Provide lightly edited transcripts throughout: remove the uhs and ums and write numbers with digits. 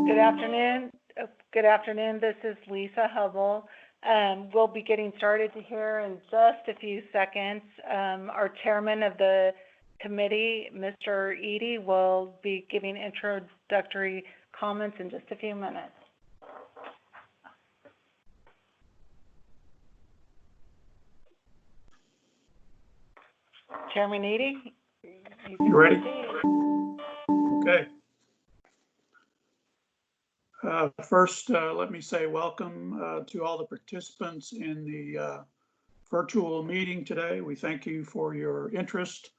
Good afternoon. Good afternoon. This is Lisa Hubble. We'll be getting started here in just a few seconds. Our chairman of the committee, Mr. Eady, will be giving introductory comments in just a few minutes. Chairman Eady, you ready? Okay. First, let me say welcome to all the participants in the virtual meeting today. We thank you for your interest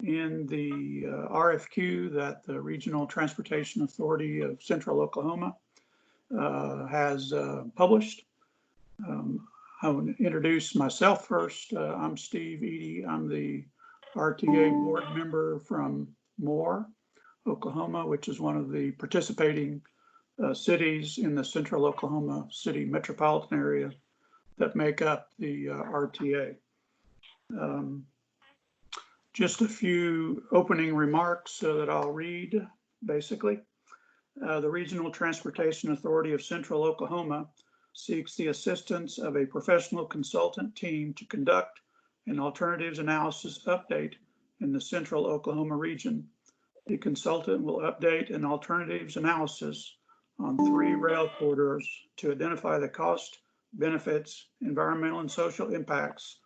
in the RFQ that the Regional Transportation Authority of Central Oklahoma has published. I will introduce myself first. I'm Steve Eady. I'm the RTA board member from Moore, Oklahoma, which is one of the participating cities in the Central Oklahoma City metropolitan area that make up the RTA. Just a few opening remarks that I'll read, basically. The Regional Transportation Authority of Central Oklahoma seeks the assistance of a professional consultant team to conduct an alternatives analysis update in the Central Oklahoma region. The consultant will update an alternatives analysis on 3 rail corridors to identify the cost, benefits, environmental and social impacts,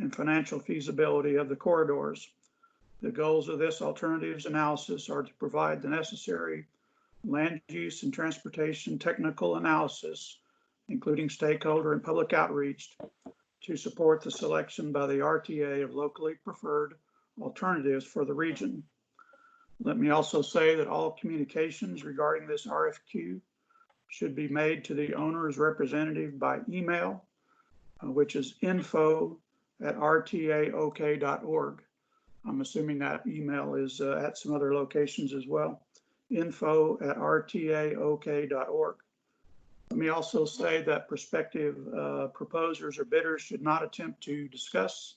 and financial feasibility of the corridors. The goals of this alternatives analysis are to provide the necessary land use and transportation technical analysis, including stakeholder and public outreach, to support the selection by the RTA of locally preferred alternatives for the region. Let me also say that all communications regarding this RFQ should be made to the owner's representative by email, which is info@rtaok.org. I'm assuming that email is at some other locations as well. info@rtaok.org. Let me also say that prospective proposers or bidders should not attempt to discuss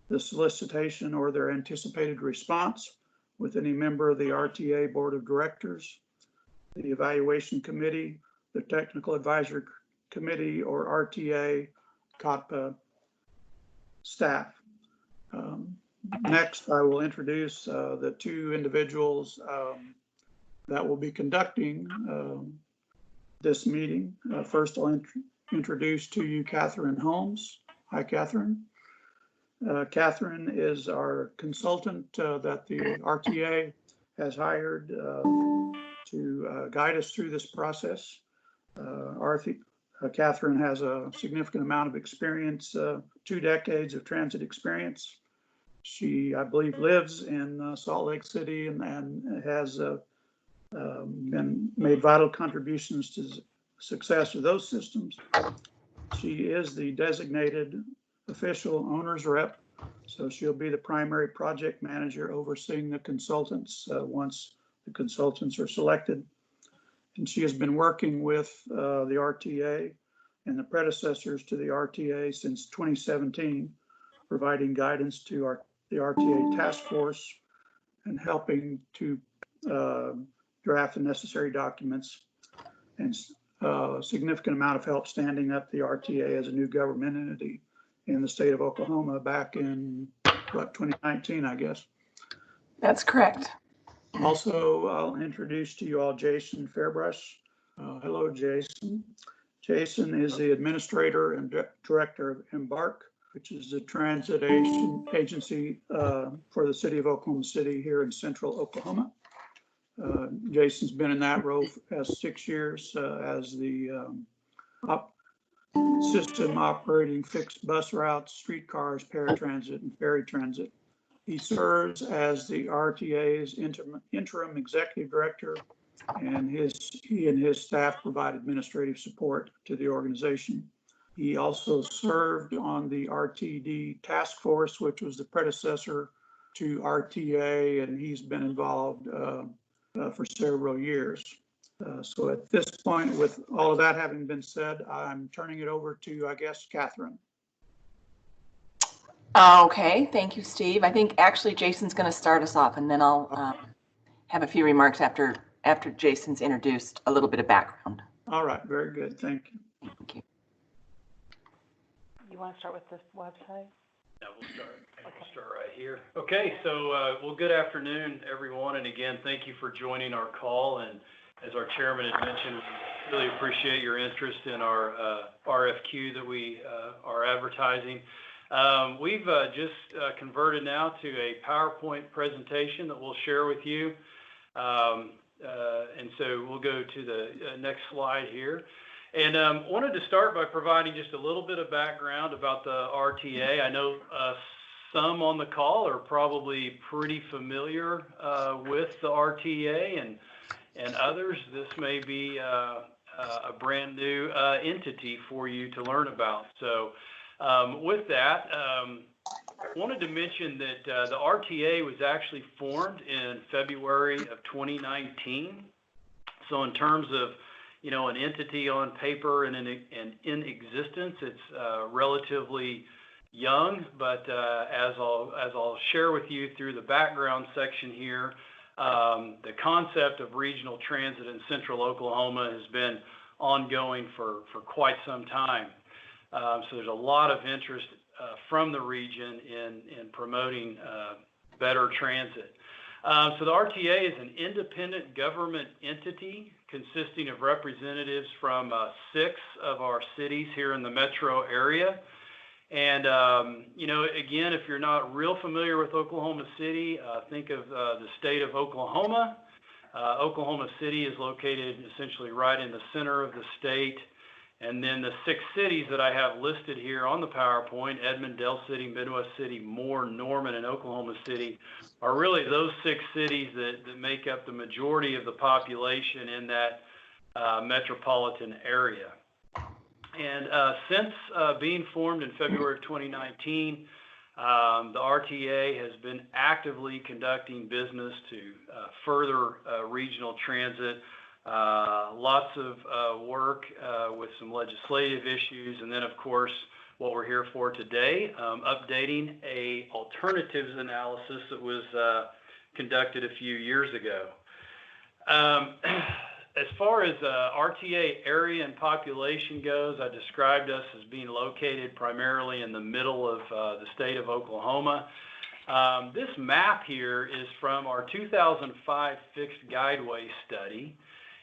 the solicitation or their anticipated response with any member of the RTA Board of Directors, the Evaluation Committee, the Technical Advisory Committee, or RTA COTPA staff. Next, I will introduce the 2 individuals that will be conducting this meeting. First, I'll introduce to you Catherine Holmes. Hi, Catherine. Catherine is our consultant that the RTA has hired to guide us through this process. Catherine has a significant amount of experience, 2 decades of transit experience. She, I believe, lives in Salt Lake City and has been made vital contributions to the success of those systems. She is the designated official owner's rep, so she'll be the primary project manager overseeing the consultants once the consultants are selected. And she has been working with the RTA and the predecessors to the RTA since 2017, providing guidance to the RTA task force and helping to draft the necessary documents, and a significant amount of help standing up the RTA as a new government entity in the state of Oklahoma back in, what, 2019, I guess. That's correct. Also, I'll introduce to you all Jason Fairbrush. Hello, Jason. Jason is the administrator and director of Embark, which is the transit agency for the city of Oklahoma City here in central Oklahoma. Jason's been in that role as 6 years as the system operating fixed bus routes, streetcars, paratransit, and ferry transit. He serves as the RTA's interim executive director, and he and his staff provide administrative support to the organization. He also served on the RTD task force, which was the predecessor to RTA, and he's been involved for several years. So at this point, with all of that having been said, I'm turning it over to, I guess, Catherine. Okay, thank you, Steve. I think actually Jason's going to start us off, and then I'll have a few remarks after after Jason's introduced a little bit of background. All right, very good. Thank you. Thank you. You want to start with this website? Yeah, we'll start right here. Okay, so, well, good afternoon, everyone. And again, thank you for joining our call. And as our chairman had mentioned, we really appreciate your interest in our RFQ that we are advertising. We've just converted now to a PowerPoint presentation that we'll share with you. And so we'll go to the next slide here. And wanted to start by providing just a little bit of background about the RTA. I know some on the call are probably pretty familiar with the RTA, and others, this may be a brand new entity for you to learn about. So with that, wanted to mention that the RTA was actually formed in February of 2019. So in terms of, you know, an entity on paper and in existence, it's relatively young, but as I'll share with you through the background section here, the concept of regional transit in central Oklahoma has been ongoing for quite some time. So there's a lot of interest from the region in promoting better transit. So the RTA is an independent government entity consisting of representatives from 6 of our cities here in the metro area. And, you know, again, if you're not real familiar with Oklahoma City, think of the state of Oklahoma. Oklahoma City is located essentially right in the center of the state. And then the 6 cities that I have listed here on the PowerPoint, Edmond, Del City, Midwest City, Moore, Norman, and Oklahoma City, are really those 6 cities that make up the majority of the population in that metropolitan area. And since being formed in February of 2019, the RTA has been actively conducting business to further regional transit. Lots of work with some legislative issues, and then of course what we're here for today, updating a alternatives analysis that was conducted a few years ago. As far as RTA area and population goes, I described us as being located primarily in the middle of the state of Oklahoma. This map here is from our 2005 fixed guideway study.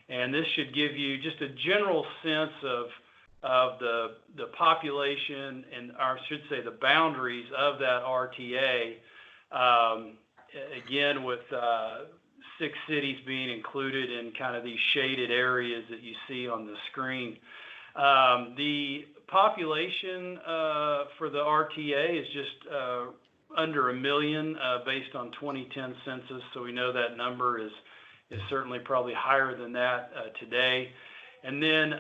And this should give you just a general sense of the population and, or I should say, the boundaries of that RTA. Again, with 6 cities being included in kind of these shaded areas that you see on the screen. The population for the RTA is just under 1 million based on 2010 census. So we know that number is certainly probably higher than that today. And then,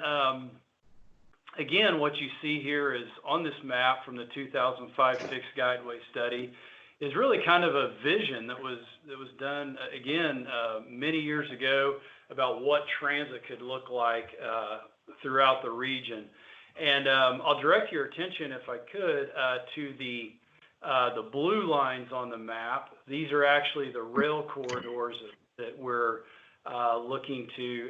again, what you see here is on this map from the 2005 fixed guideway study is really kind of a vision that was done, again, many years ago about what transit could look like throughout the region. And I'll direct your attention, if I could, to the blue lines on the map. These are actually the rail corridors that we're looking to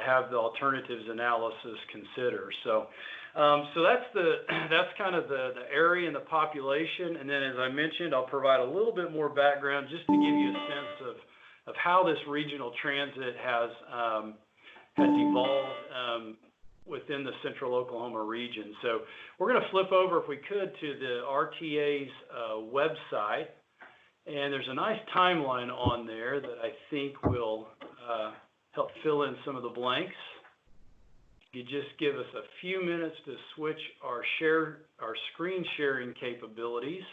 have the alternatives analysis consider. So that's kind of the area and the population. And then, as I mentioned, I'll provide a little bit more background just to give you a sense of how this regional transit has evolved within the central Oklahoma region. So we're going to flip over, if we could, to the RTA's website. And there's a nice timeline on there that I think will help fill in some of the blanks. You just give us a few minutes to switch our screen sharing capabilities.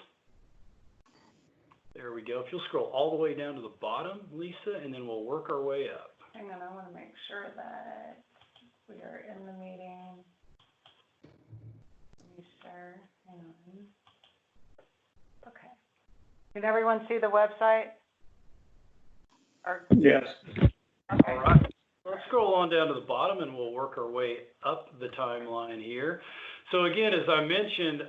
There we go. If you'll scroll all the way down to the bottom, Lisa, and then we'll work our way up. Hang on, I want to make sure that we are in the meeting. Let me share. Hang on. Okay. Can everyone see the website? Yes. Okay. All right. Let's scroll on down to the bottom and we'll work our way up the timeline here. So again, as I mentioned,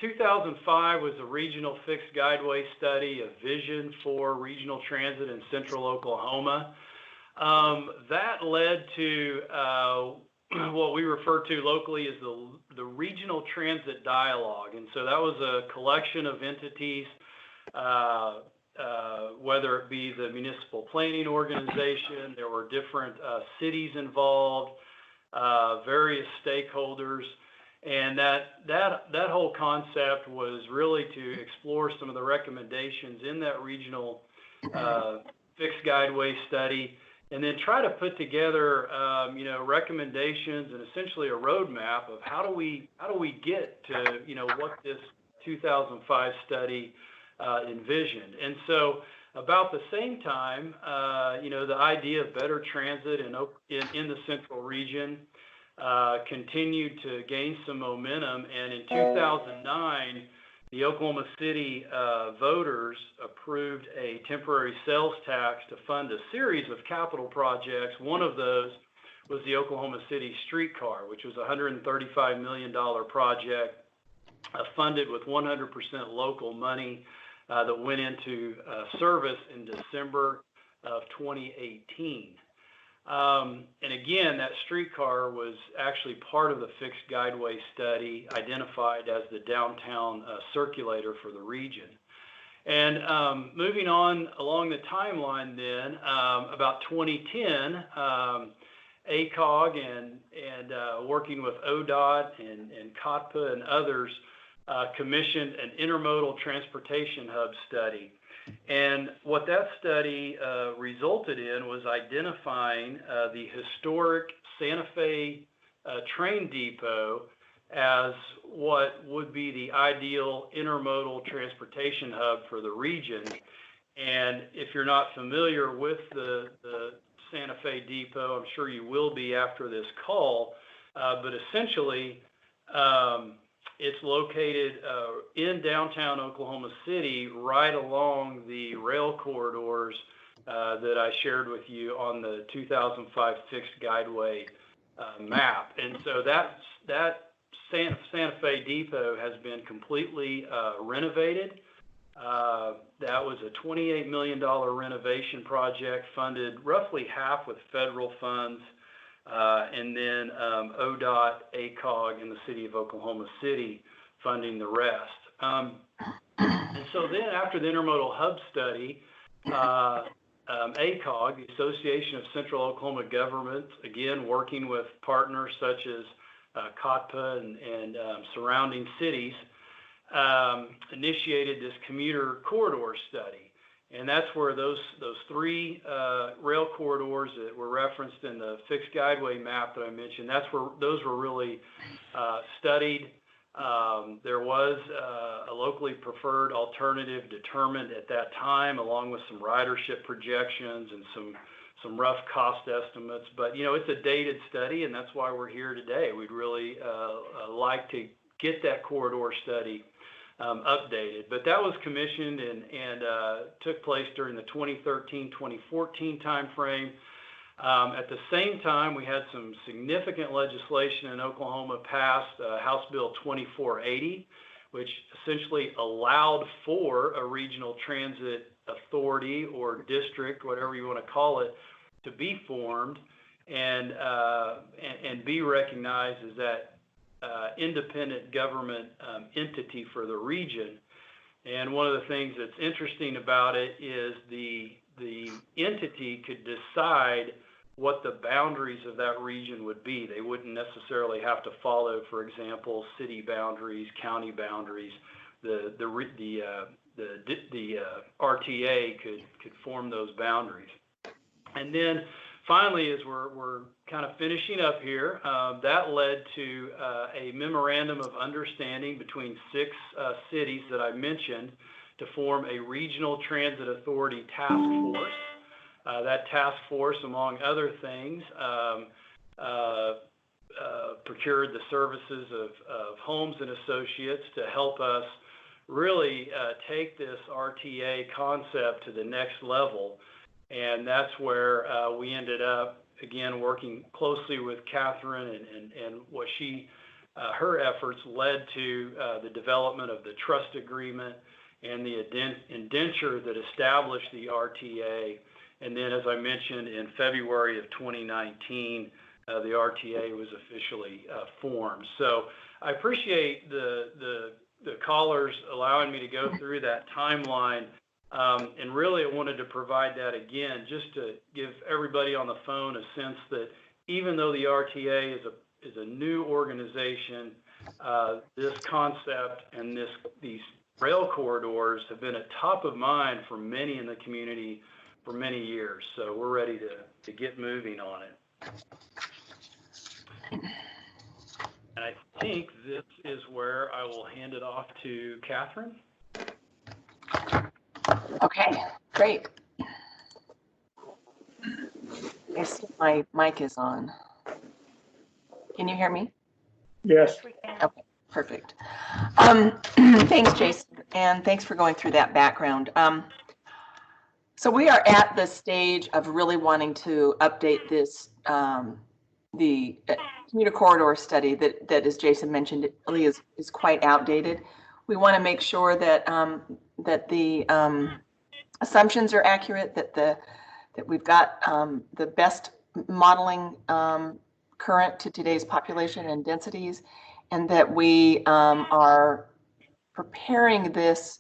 2005 was a regional fixed guideway study, a vision for regional transit in central Oklahoma. That led to what we refer to locally as the Regional Transit Dialogue. And so that was a collection of entities, whether it be the municipal planning organization, there were different cities involved, various stakeholders. And that whole concept was really to explore some of the recommendations in that regional fixed guideway study, and then try to put together, recommendations and essentially a roadmap of how do we get to, what this 2005 study envisioned. And so about the same time, the idea of better transit in the central region continued to gain some momentum. And in 2009, the Oklahoma City voters approved a temporary sales tax to fund a series of capital projects. One of those was the Oklahoma City streetcar, which was a $135 million project funded with 100% local money that went into service in December of 2018. And again, that streetcar was actually part of the fixed guideway study identified as the downtown circulator for the region. And moving on along the timeline then, about 2010, ACOG and working with ODOT and COTPA and others commissioned an intermodal transportation hub study. And what that study resulted in was identifying the historic Santa Fe train depot as what would be the ideal intermodal transportation hub for the region. And if you're not familiar with the Santa Fe depot, I'm sure you will be after this call, but essentially it's located in downtown Oklahoma City, right along the rail corridors that I shared with you on the 2005 fixed guideway map. And so that Santa Fe depot has been completely renovated. That was a $28 million renovation project funded roughly half with federal funds, and then ODOT, ACOG, and the city of Oklahoma City funding the rest. And so then after the intermodal hub study, ACOG, the Association of Central Oklahoma Governments, again working with partners such as COTPA and surrounding cities, initiated this commuter corridor study. And that's where those three rail corridors that were referenced in the fixed guideway map that I mentioned, that's where those were really studied. There was a locally preferred alternative determined at that time, along with some ridership projections and some rough cost estimates. But, it's a dated study, and that's why we're here today. We'd really like to get that corridor study updated. But that was commissioned and took place during the 2013-2014 timeframe. At the same time, we had some significant legislation in Oklahoma passed, House Bill 2480, which essentially allowed for a regional transit authority or district, whatever you want to call it, to be formed and be recognized as that independent government entity for the region. And one of the things that's interesting about it is the entity could decide what the boundaries of that region would be. They wouldn't necessarily have to follow, for example, city boundaries, county boundaries. The RTA could form those boundaries. And then finally, as we're kind of finishing up here, that led to a memorandum of understanding between 6 cities that I mentioned to form a regional transit authority task force. That task force, among other things, procured the services of Holmes and Associates to help us really take this RTA concept to the next level. And that's where we ended up, again, working closely with Catherine and what her efforts led to the development of the trust agreement and the indenture that established the RTA And then, as I mentioned, in February of 2019, the RTA was officially formed. So I appreciate the callers allowing me to go through that timeline. And really, I wanted to provide that again, just to give everybody on the phone a sense that even though the RTA is a new organization, this concept and these rail corridors have been at top of mind for many in the community for many years. So we're ready to get moving on it. And I think this is where I will hand it off to Catherine. Okay, great. I see my mic is on. Can you hear me? Yes. We can. Okay, perfect. Thanks, Jason, and thanks for going through that background. So we are at the stage of really wanting to update this, the commuter corridor study that, as Jason mentioned, it really is quite outdated. We want to make sure that that the assumptions are accurate, that we've got the best modeling current to today's population and densities, and that we are preparing this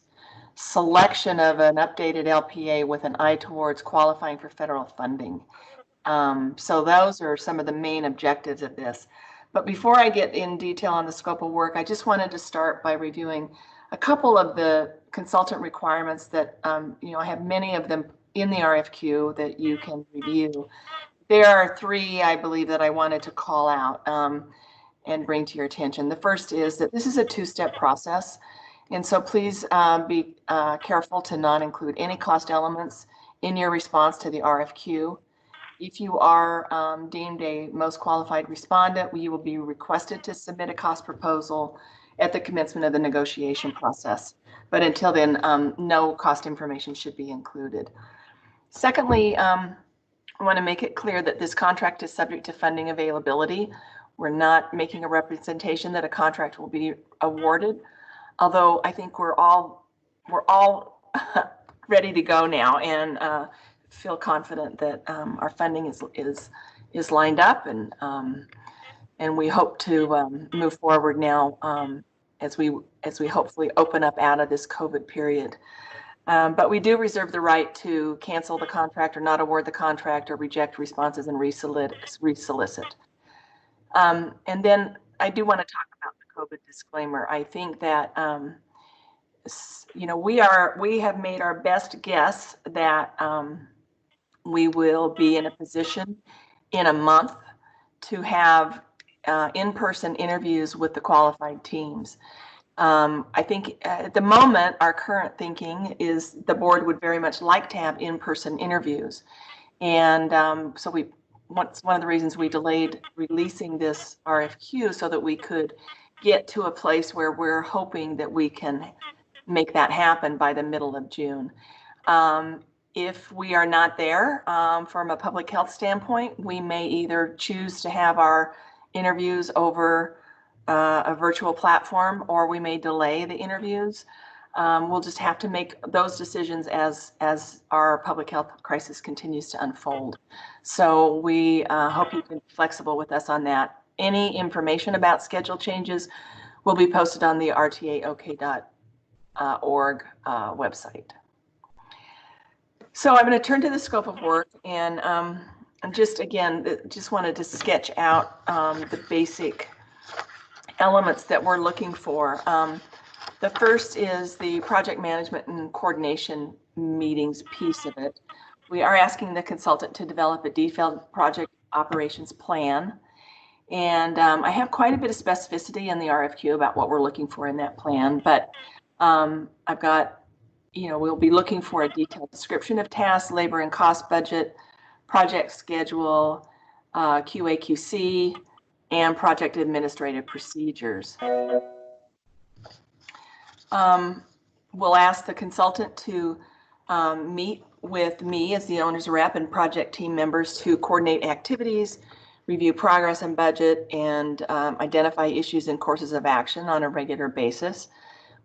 selection of an updated LPA with an eye towards qualifying for federal funding. So those are some of the main objectives of this. But before I get in detail on the scope of work, I just wanted to start by reviewing a couple of the consultant requirements that, I have many of them in the RFQ that you can review. There are three, I believe, that I wanted to call out and bring to your attention. The first is that this is a two-step process. And so please be careful to not include any cost elements in your response to the RFQ. If you are deemed a most qualified respondent, you will be requested to submit a cost proposal at the commencement of the negotiation process. But until then, no cost information should be included. Secondly, I want to make it clear that this contract is subject to funding availability. We're not making a representation that a contract will be awarded, although I think we're all ready to go now and feel confident that our funding is lined up, and we hope to move forward now as we hopefully open up out of this COVID period. But we do reserve the right to cancel the contract or not award the contract or reject responses and resolicit. And then I do want to talk about the COVID disclaimer. I think that we have made our best guess that we will be in a position in a month to have in-person interviews with the qualified teams. I think at the moment, our current thinking is the board would very much like to have in-person interviews. And so one of the reasons we delayed releasing this RFQ so that we could get to a place where we're hoping that we can make that happen by the middle of June. If we are not there from a public health standpoint, we may either choose to have our interviews over a virtual platform, or we may delay the interviews. We'll just have to make those decisions as our public health crisis continues to unfold. So we hope you can be flexible with us on that. Any information about schedule changes will be posted on the rtaok.org website. So I'm going to turn to the scope of work, and just wanted to sketch out the basic elements that we're looking for. The first is the project management and coordination meetings piece of it. We are asking the consultant to develop a detailed project operations plan. And I have quite a bit of specificity in the RFQ about what we're looking for in that plan, but I've got, we'll be looking for a detailed description of tasks, labor and cost budget, project schedule, QA/QC, and project administrative procedures. We'll ask the consultant to meet with me as the owner's rep and project team members to coordinate activities, review progress and budget, and identify issues and courses of action on a regular basis.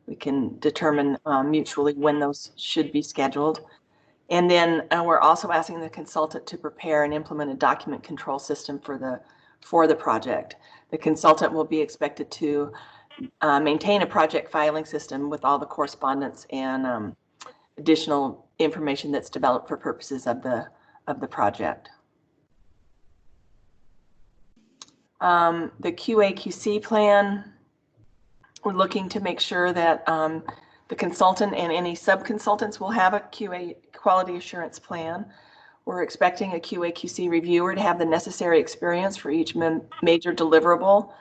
We can determine mutually when those should be scheduled. And then we're also asking the consultant to prepare and implement a document control system for the project. The consultant will be expected to maintain a project filing system with all the correspondence and additional information that's developed for purposes of the project. The QA/QC plan, we're looking to make sure that the consultant and any sub-consultants will have a QA, quality assurance plan. We're expecting a QA/QC reviewer to have the necessary experience for each major deliverable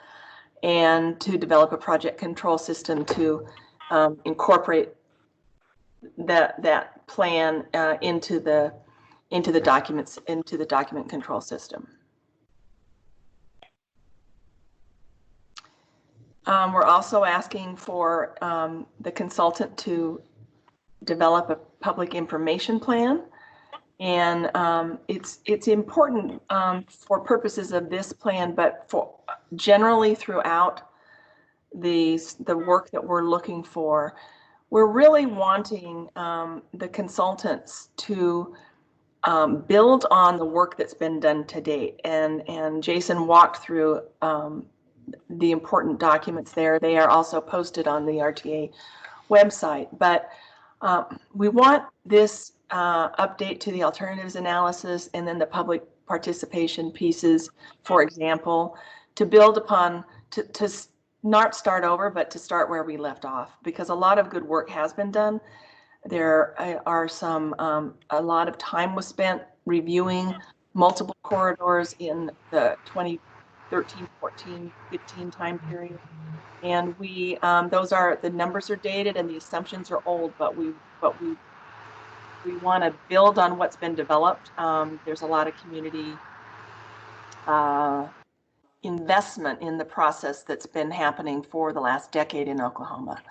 and to develop a project control system to incorporate that plan into the documents, into the document control system. We're also asking for the consultant to develop a public information plan, and it's important for purposes of this plan, but for generally throughout the work that we're looking for, we're really wanting the consultants to build on the work that's been done to date, and Jason walked through the important documents there. They are also posted on the RTA website, but we want this update to the alternatives analysis and then the public participation pieces, for example, to build upon, to not start over, but to start where we left off, because a lot of good work has been done. There are a lot of time was spent reviewing multiple corridors in the 2013, 14, 15 time period. And we, the numbers are dated and the assumptions are old, but we want to build on what's been developed. There's a lot of community investment in the process that's been happening for the last decade in Oklahoma.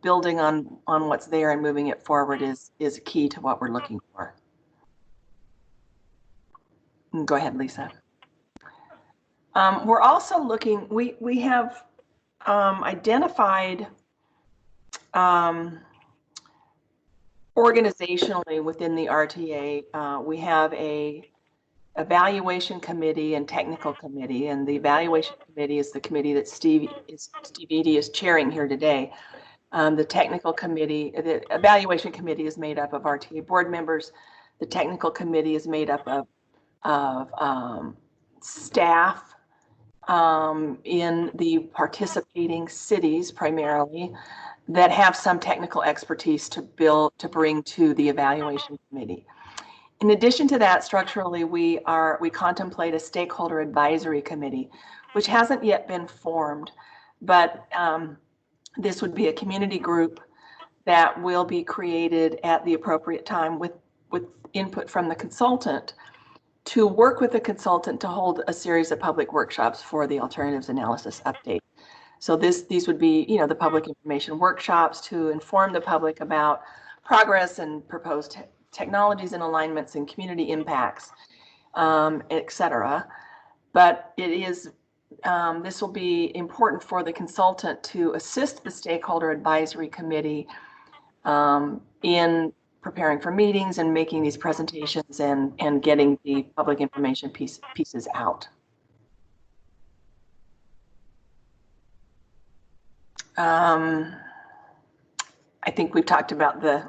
Building on what's there and moving it forward is key to what we're looking for. Go ahead, Lisa. We're also looking, we have identified organizationally within the RTA, we have a evaluation committee and technical committee, and the evaluation committee is the committee that Steve Eady is chairing here today. The technical committee, the evaluation committee is made up of RTA board members. The technical committee is made up of staff in the participating cities primarily that have some technical expertise to bring to the evaluation committee. In addition to that, structurally, we contemplate a stakeholder advisory committee, which hasn't yet been formed, but this would be a community group that will be created at the appropriate time with input from the consultant to work with the consultant to hold a series of public workshops for the alternatives analysis update. So these would be, the public information workshops to inform the public about progress and proposed technologies and alignments and community impacts, et cetera. But it is, this will be important for the consultant to assist the stakeholder advisory committee in preparing for meetings and making these presentations and getting the public information pieces out. I think we've talked about the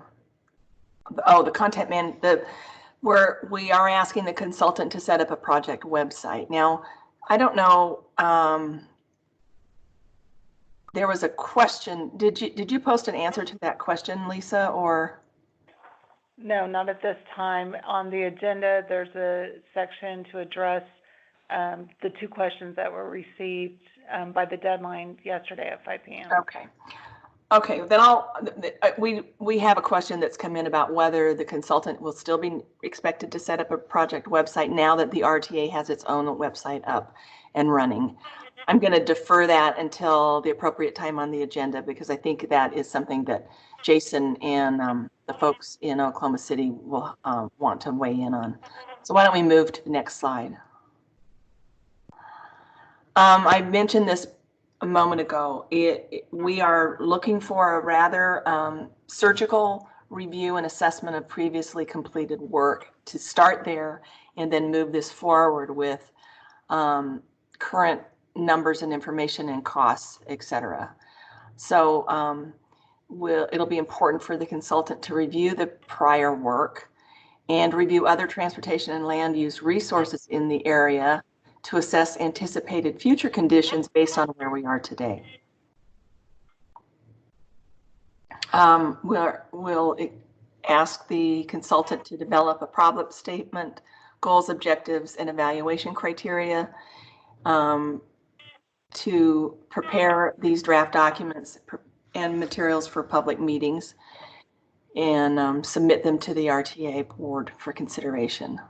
content man, where we are asking the consultant to set up a project website. Now, I don't know, there was a question. Did you post an answer to that question, Lisa, or? No, not at this time. On the agenda, there's a section to address the two questions that were received by the deadline yesterday at 5 p.m. Okay, then we have a question that's come in about whether the consultant will still be expected to set up a project website now that the RTA has its own website up and running. I'm going to defer that until the appropriate time on the agenda, because I think that is something that Jason and the folks in Oklahoma City will want to weigh in on. So why don't we move to the next slide? I mentioned this a moment ago. We are looking for a rather surgical review and assessment of previously completed work to start there and then move this forward with current numbers and information and costs, et cetera. So it'll be important for the consultant to review the prior work and review other transportation and land use resources in the area to assess anticipated future conditions based on where we are today. We'll ask the consultant to develop a problem statement, goals, objectives, and evaluation criteria to prepare these draft documents and materials for public meetings and submit them to the RTA board for consideration.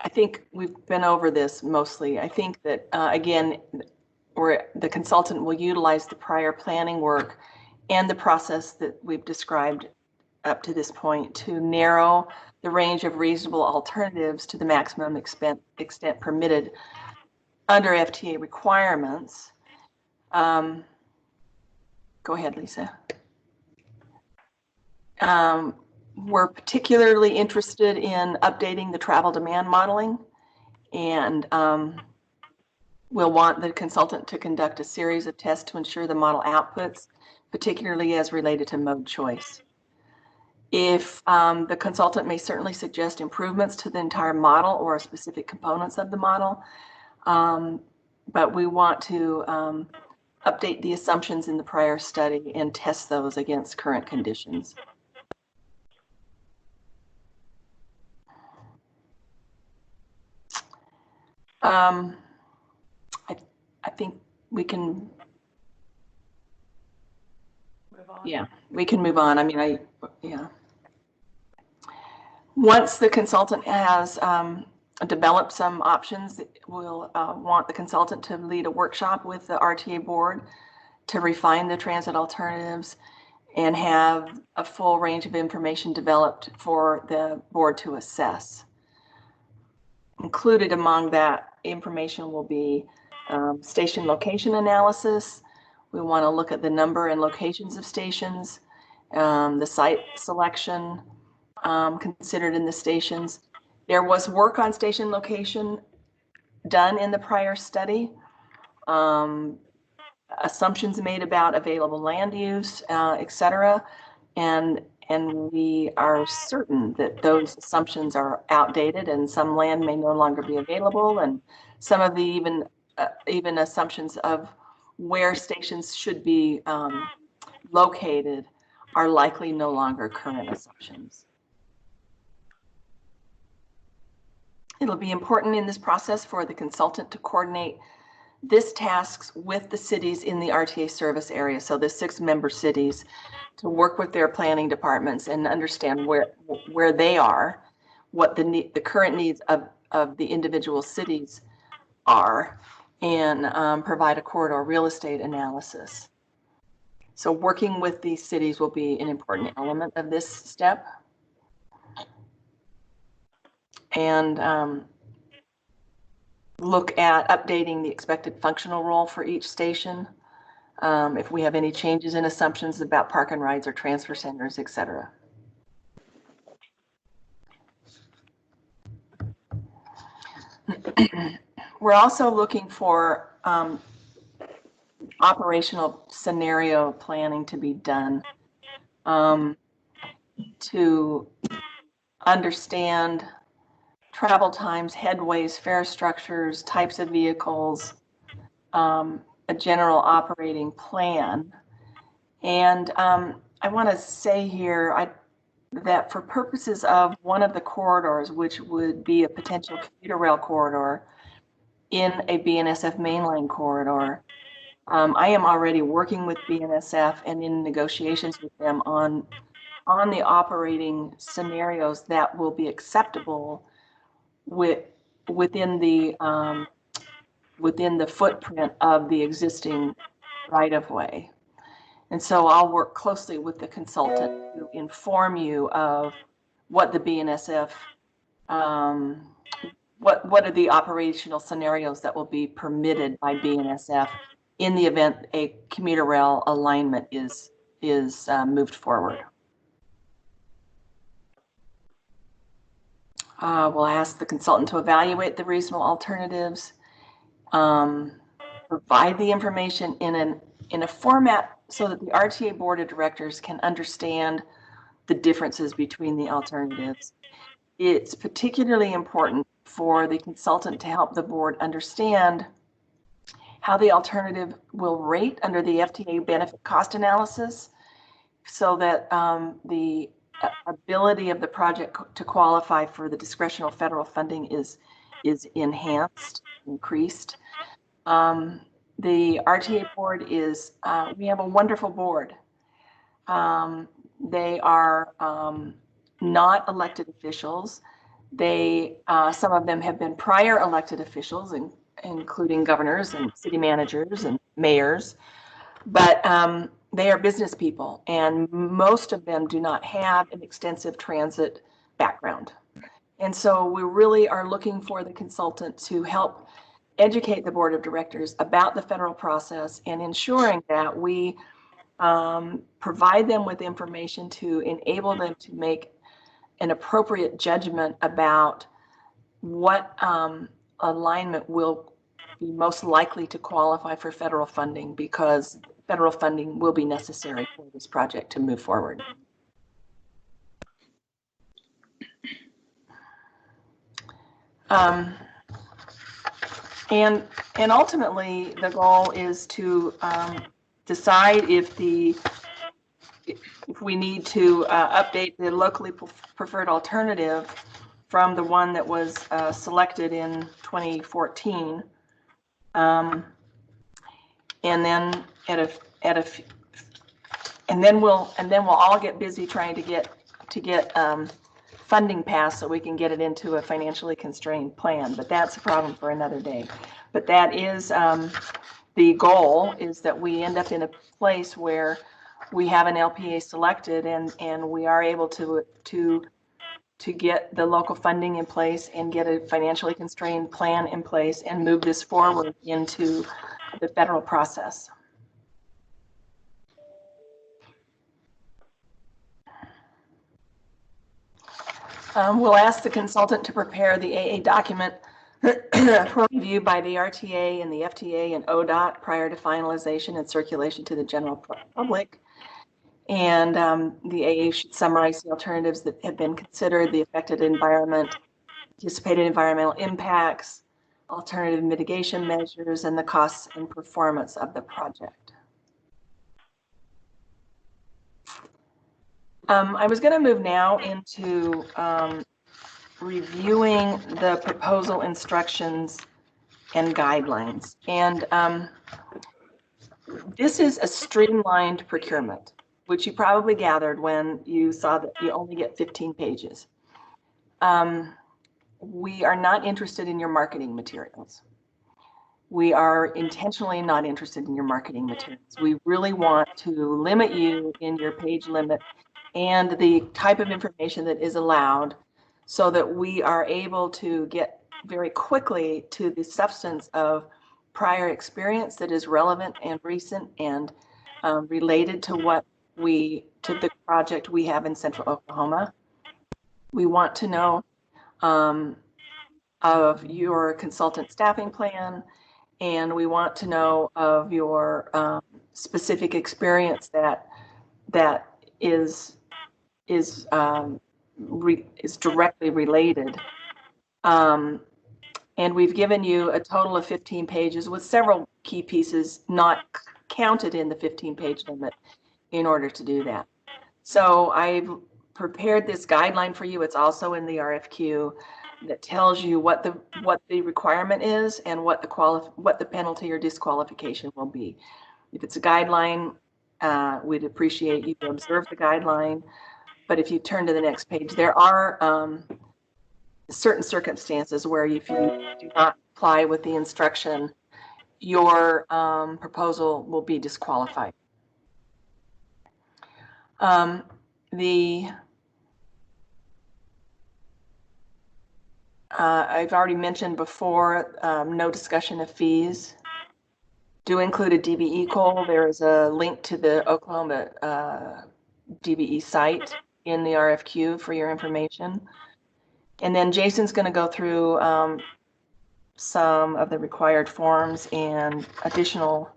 I think we've been over this mostly. I think that, again, the consultant will utilize the prior planning work and the process that we've described up to this point to narrow the range of reasonable alternatives to the maximum extent permitted under FTA requirements. Go ahead, Lisa. We're particularly interested in updating the travel demand modeling, and we'll want the consultant to conduct a series of tests to ensure the model outputs, particularly as related to mode choice. If the consultant may certainly suggest improvements to the entire model or specific components of the model, but we want to update the assumptions in the prior study and test those against current conditions. I think we can Move on. Yeah, we can move on. I mean, yeah. Once the consultant has developed some options, we'll want the consultant to lead a workshop with the RTA board to refine the transit alternatives and have a full range of information developed for the board to assess. Included among that information will be station location analysis. We want to look at the number and locations of stations, the site selection considered in the stations. There was work on station location done in the prior study. Assumptions made about available land use, et cetera. And we are certain that those assumptions are outdated and some land may no longer be available. And some of the even assumptions of where stations should be located are likely no longer current assumptions. It'll be important in this process for the consultant to coordinate this tasks with the cities in the RTA service area, so the 6-member cities, to work with their planning departments and understand where they are, what the current needs of the individual cities are, and provide a corridor real estate analysis. So working with these cities will be an important element of this step. And look at updating the expected functional role for each station. If we have any changes in assumptions about park and rides or transfer centers, et cetera. We're also looking for operational scenario planning to be done to understand travel times, headways, fare structures, types of vehicles, a general operating plan. And I want to say here that for purposes of one of the corridors, which would be a potential commuter rail corridor in a BNSF mainline corridor, I am already working with BNSF and in negotiations with them on the operating scenarios that will be acceptable within the footprint of the existing right-of-way. And so I'll work closely with the consultant to inform you of what the BNSF what are the operational scenarios that will be permitted by BNSF in the event a commuter rail alignment is moved forward. We'll ask the consultant to evaluate the reasonable alternatives, provide the information in a format so that the RTA Board of Directors can understand the differences between the alternatives. It's particularly important for the consultant to help the board understand how the alternative will rate under the FTA benefit cost analysis, so that the ability of the project to qualify for the discretional federal funding is enhanced, increased. The RTA board is, we have a wonderful board. They are not elected officials. Some of them have been prior elected officials, including governors and city managers and mayors, but they are business people, and most of them do not have an extensive transit background. And so we really are looking for the consultant to help educate the board of directors about the federal process and ensuring that we provide them with information to enable them to make an appropriate judgment about what alignment will be most likely to qualify for federal funding, because federal funding will be necessary for this project to move forward. And ultimately, the goal is to decide if we need to update the locally preferred alternative from the one that was selected in 2014, and then and then we'll all get busy trying to get funding passed so we can get it into a financially constrained plan. But that's a problem for another day. But that is the goal, is that we end up in a place where we have an LPA selected and we are able to get the local funding in place and get a financially constrained plan in place and move this forward into the federal process. We'll ask the consultant to prepare the AA document for review by the RTA and the FTA and ODOT prior to finalization and circulation to the general public. And the AA should summarize the alternatives that have been considered, the affected environment, anticipated environmental impacts, alternative mitigation measures, and the costs and performance of the project. I was going to move now into reviewing the proposal instructions and guidelines. And this is a streamlined procurement, which you probably gathered when you saw that you only get 15 pages. We are not interested in your marketing materials. We are intentionally not interested in your marketing materials. We really want to limit you in your page limit and the type of information that is allowed, so that we are able to get very quickly to the substance of prior experience that is relevant and recent and related to the project we have in Central Oklahoma. We want to know of your consultant staffing plan, and we want to know of your specific experience that is directly related. And we've given you a total of 15 pages with several key pieces not counted in the 15-page limit in order to do that. So I've prepared this guideline for you. It's also in the RFQ that tells you what the requirement is and what the penalty or disqualification will be. If it's a guideline, we'd appreciate you to observe the guideline. But if you turn to the next page, there are certain circumstances where if you do not comply with the instruction, your proposal will be disqualified. I've already mentioned before, no discussion of fees. Do include a DBE call. There is a link to the Oklahoma DBE site in the RFQ for your information. And then Jason's going to go through some of the required forms and additional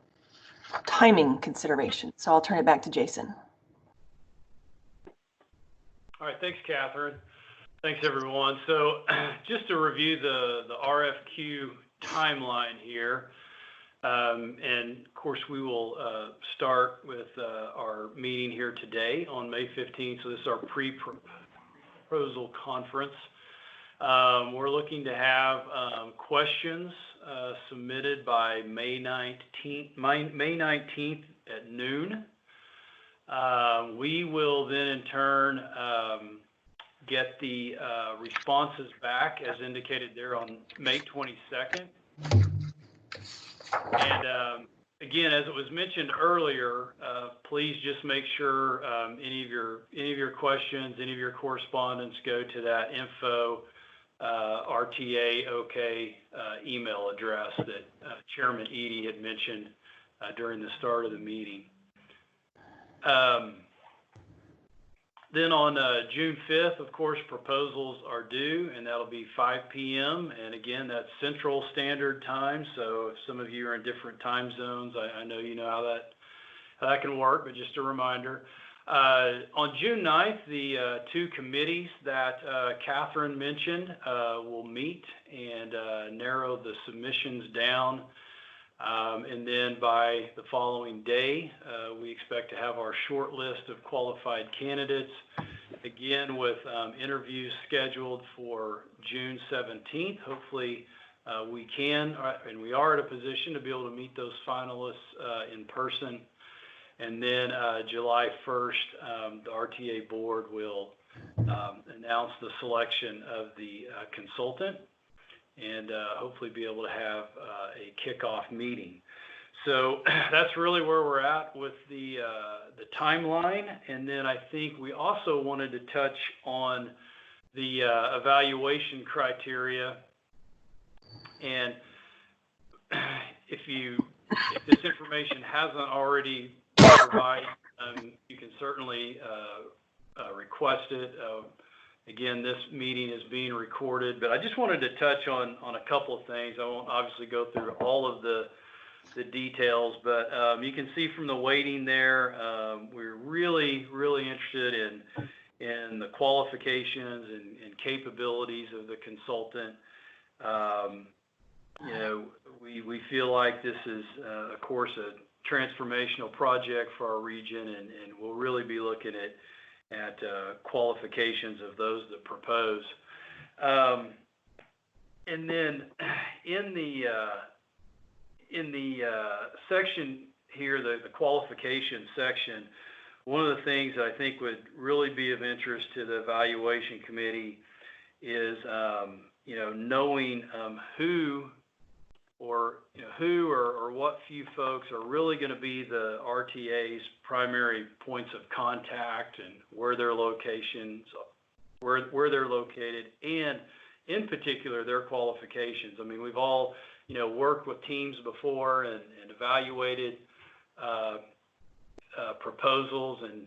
timing considerations. So I'll turn it back to Jason. All right, thanks, Catherine. Thanks, everyone. So just to review the RFQ timeline here, and of course, we will start with our meeting here today on May 15th. So this is our pre-proposal conference. We're looking to have questions submitted by May 19th at noon. We will then in turn get the responses back as indicated there on May 22nd. And again, as it was mentioned earlier, please just make sure any of your questions, any of your correspondence go to that info RTA OK email address that Chairman Edie had mentioned during the start of the meeting. Then on June 5th, of course, proposals are due, and that'll be 5 p.m. And again, that's Central Standard Time. So if some of you are in different time zones, I know you know how that can work, but just a reminder. On June 9th, the two committees that Catherine mentioned will meet and narrow the submissions down. And then by the following day, we expect to have our short list of qualified candidates, again with interviews scheduled for June 17th. Hopefully we can, and we are at a position to be able to meet those finalists in person. And then July 1st, the RTA board will announce the selection of the consultant and hopefully be able to have a kickoff meeting. So that's really where we're at with the timeline. And then I think we also wanted to touch on the evaluation criteria. And if this information hasn't already been provided, you can certainly request it. Again, this meeting is being recorded, but I just wanted to touch on a couple of things. I won't obviously go through all of the details, but you can see from the weighting there, we're really interested in the qualifications and capabilities of the consultant. You know, we feel like this is, of course, a transformational project for our region, and we'll really be looking at qualifications of those that propose. And then in the section here, the qualification section, one of the things that I think would really be of interest to the evaluation committee is you know, knowing who or what few folks are really going to be the RTA's primary points of contact and where they're located, and in particular their qualifications. I mean, we've all, you know, worked with teams before and evaluated proposals, and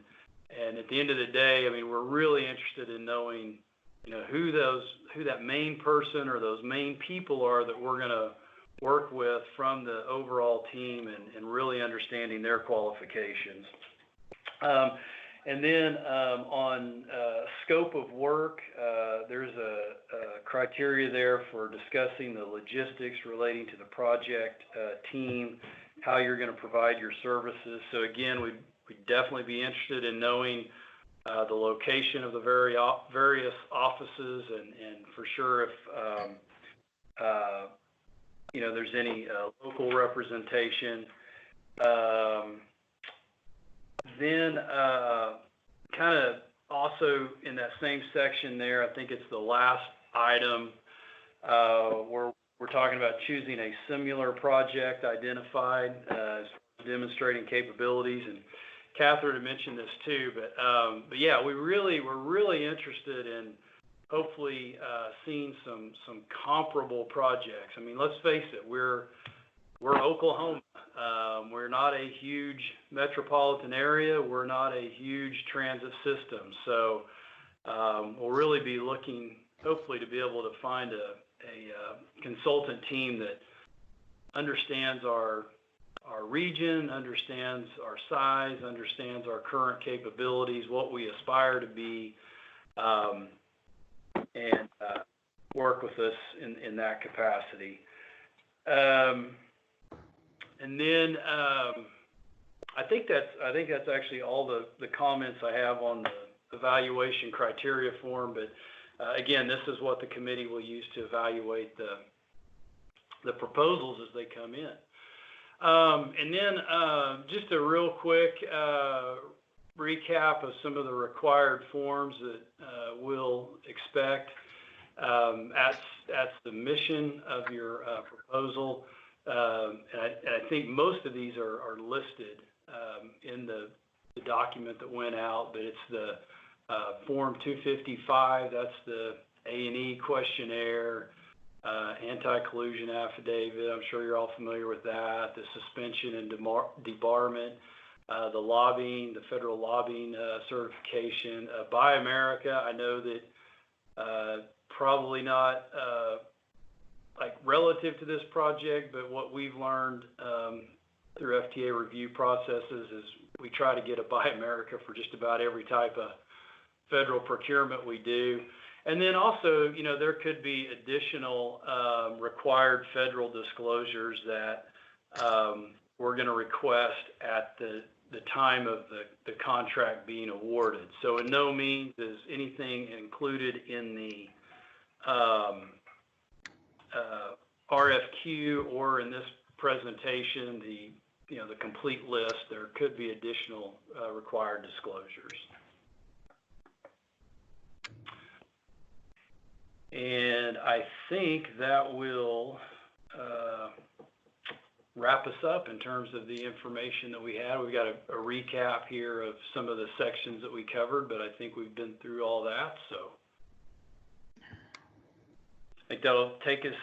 at the end of the day, I mean, we're really interested in knowing, you know, who that main person or those main people are that we're going to work with from the overall team, and really understanding their qualifications. And then on scope of work, there's a criteria there for discussing the logistics relating to the project team, how you're going to provide your services. So again, we'd definitely be interested in knowing the location of the various offices, and for sure if you know, there's any local representation. Then kind of also in that same section there, I think it's the last item where we're talking about choosing a similar project identified as demonstrating capabilities. And Catherine had mentioned this too, but yeah, we're really interested in hopefully seen some comparable projects. I mean, let's face it, we're Oklahoma. We're not a huge metropolitan area. We're not a huge transit system. So we'll really be looking, hopefully, to be able to find a consultant team that understands our region, understands our size, understands our current capabilities, what we aspire to be, and work with us in that capacity. And then I think that's actually all the comments I have on the evaluation criteria form. But again, this is what the committee will use to evaluate the proposals as they come in. And then just a real quick recap of some of the required forms that we'll expect at submission of your proposal. And I think most of these are listed in the document that went out, but it's the Form 255, that's the A&E questionnaire, anti-collusion affidavit, I'm sure you're all familiar with that, the suspension and debarment, the lobbying, the federal lobbying certification. Buy America, I know that probably not like relative to this project, but what we've learned through FTA review processes is we try to get a Buy America for just about every type of federal procurement we do. And then also, you know, there could be additional required federal disclosures that we're going to request at the time of the contract being awarded. So in no means is anything included in the RFQ or in this presentation, the complete list. There could be additional required disclosures. And I think that will wrap us up in terms of the information that we had. We've got a recap here of some of the sections that we covered, but I think we've been through all that. So I think that'll take us,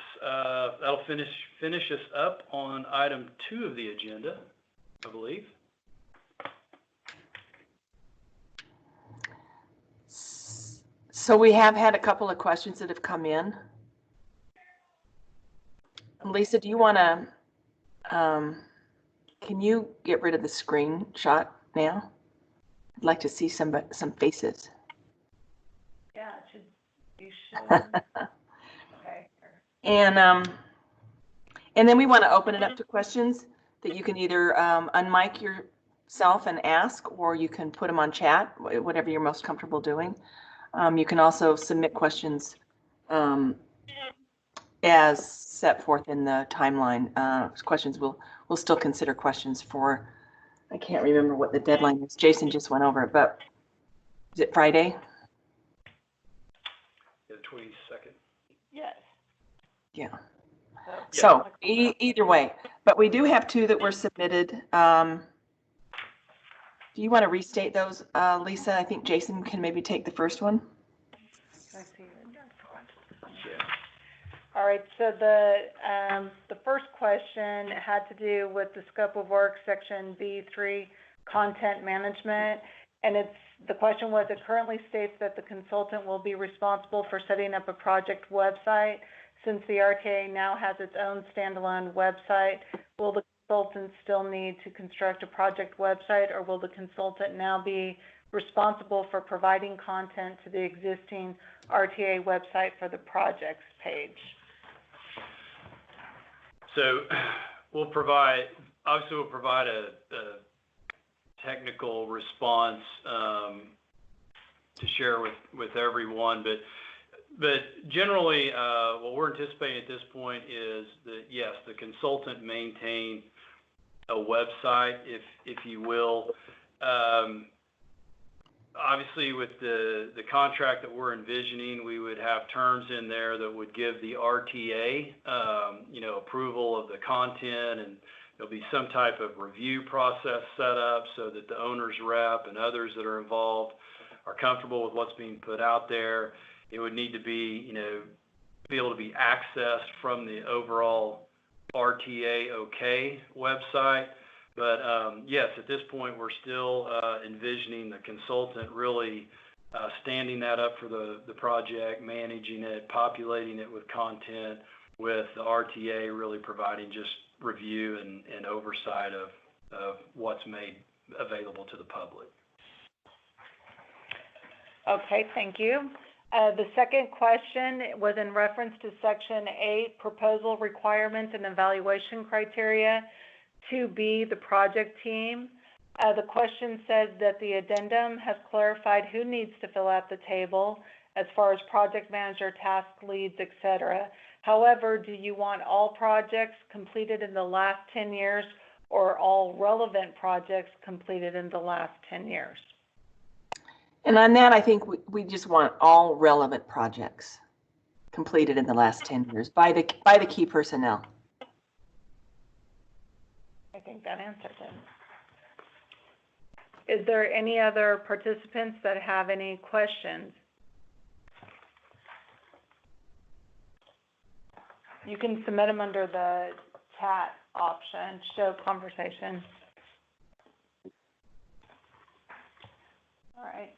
that'll finish us up on item 2 of the agenda, I believe. So we have had a couple of questions that have come in. Lisa, do you want to, can you get rid of the screenshot now? I'd like to see some faces. Yeah, you should. Okay. And then we want to open it up to questions that you can either unmic yourself and ask, or you can put them on chat, whatever you're most comfortable doing. You can also submit questions as set forth in the timeline. Questions we'll still consider questions for, I can't remember what the deadline is. Jason just went over it, but is it Friday? The 22nd. Yes. Yeah. So, So either way, but we do have 2 that were submitted. Do you want to restate those, Lisa? I think Jason can maybe take the first one. Can I see it? Yeah. All right, so the first question had to do with the scope of work, section B3, content management. And the question was, it currently states that the consultant will be responsible for setting up a project website. Since the RTA now has its own standalone website, will the consultant still need to construct a project website, or will the consultant now be responsible for providing content to the existing RTA website for the projects page? So we'll provide a technical response to share with everyone, but generally what we're anticipating at this point is that, yes, the consultant maintain a website, if you will. Obviously, with the contract that we're envisioning, we would have terms in there that would give the RTA, approval of the content, and there'll be some type of review process set up so that the owner's rep and others that are involved are comfortable with what's being put out there. it would need to be, be able to be accessed from the overall RTA OK website. But yes, at this point, we're still envisioning the consultant really standing that up for the project, managing it, populating it with content, with the RTA really providing just review and oversight of what's made available to the public. Okay, thank you. The second question was in reference to Section 8, proposal requirements and evaluation criteria. 2B, the project team. The question says that the addendum has clarified who needs to fill out the table as far as project manager, task leads, etc. However, do you want all projects completed in the last 10 years or all relevant projects completed in the last 10 years? And on that, I think we just want all relevant projects completed in the last 10 years by the key personnel. I think that answers it. Is there any other participants that have any questions? You can submit them under the chat option, show conversation. All right.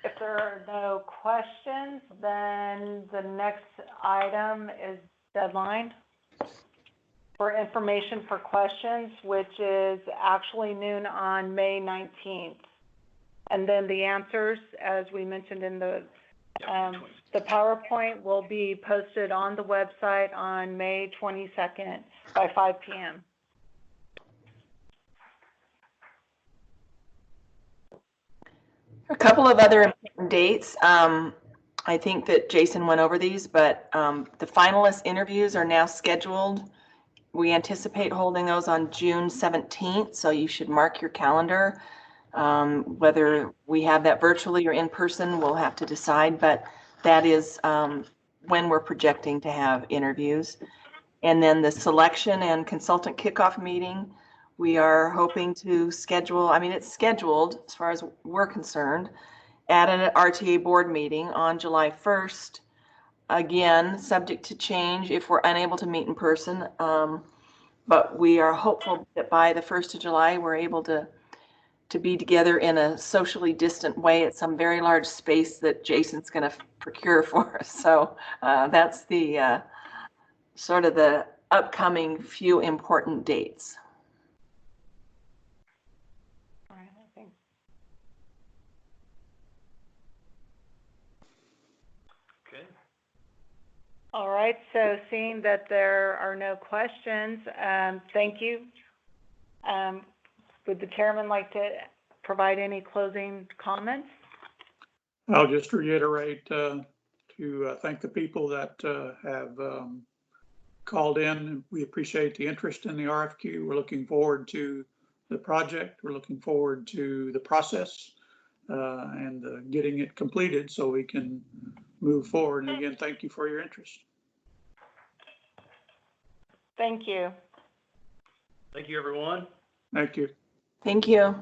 If there are no questions, then the next item is deadline for information for questions, which is actually noon on May 19th. And then the answers, as we mentioned in the PowerPoint, will be posted on the website on May 22nd by 5 p.m. A couple of other important dates. I think that Jason went over these, but the finalist interviews are now scheduled. We anticipate holding those on June 17th, so you should mark your calendar. Whether we have that virtually or in person, we'll have to decide, but that is when we're projecting to have interviews. And then the selection and consultant kickoff meeting, we are hoping to schedule, it's scheduled as far as we're concerned, at an RTA board meeting on July 1st. Again, subject to change if we're unable to meet in person. But we are hopeful that by the 1st of July, we're able to be together in a socially distant way at some very large space that Jason's going to procure for us. So that's the sort of the upcoming few important dates. All right, so seeing that there are no questions, thank you. Would the chairman like to provide any closing comments? I'll just reiterate to thank the people that have called in. We appreciate the interest in the RFQ. We're looking forward to the project. We're looking forward to the process and getting it completed so we can move forward. And again, thank you for your interest. Thank you. Thank you, everyone. Thank you. Thank you.